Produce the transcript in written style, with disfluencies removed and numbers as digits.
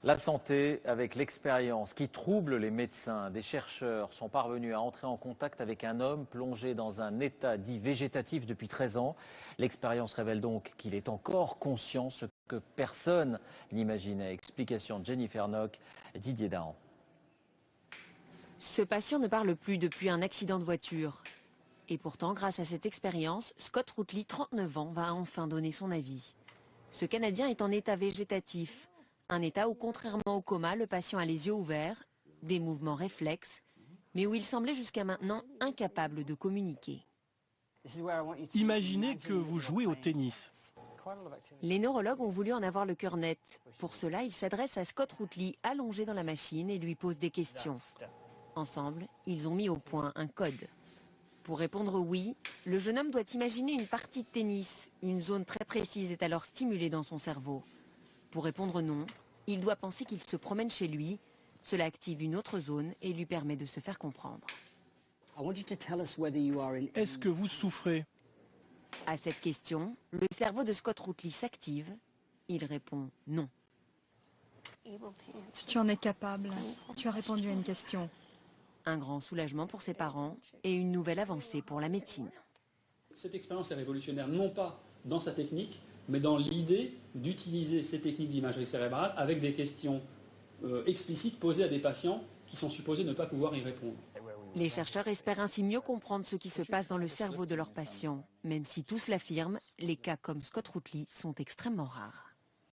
La santé avec l'expérience qui trouble les médecins. Des chercheurs sont parvenus à entrer en contact avec un homme plongé dans un état dit végétatif depuis 13 ans. L'expérience révèle donc qu'il est encore conscient, ce que personne n'imaginait. Explication de Jennifer Nock et Didier Dahan. Ce patient ne parle plus depuis un accident de voiture. Et pourtant, grâce à cette expérience, Scott Routley, 39 ans, va enfin donner son avis. Ce Canadien est en état végétatif. Un état où, contrairement au coma, le patient a les yeux ouverts, des mouvements réflexes, mais où il semblait jusqu'à maintenant incapable de communiquer. Imaginez que vous jouez au tennis. Les neurologues ont voulu en avoir le cœur net. Pour cela, ils s'adressent à Scott Routley, allongé dans la machine, et lui posent des questions. Ensemble, ils ont mis au point un code. Pour répondre oui, le jeune homme doit imaginer une partie de tennis. Une zone très précise est alors stimulée dans son cerveau. Pour répondre non, il doit penser qu'il se promène chez lui. Cela active une autre zone et lui permet de se faire comprendre. Est-ce que vous souffrez? À cette question, le cerveau de Scott Routley s'active. Il répond non. Tu en es capable. Tu as répondu à une question. Un grand soulagement pour ses parents et une nouvelle avancée pour la médecine. Cette expérience est révolutionnaire, non pas dans sa technique, mais dans l'idée d'utiliser ces techniques d'imagerie cérébrale avec des questions explicites posées à des patients qui sont supposés ne pas pouvoir y répondre. Les chercheurs espèrent ainsi mieux comprendre ce qui se passe dans le cerveau de leurs patients. Même si tous l'affirment, les cas comme Scott Routley sont extrêmement rares.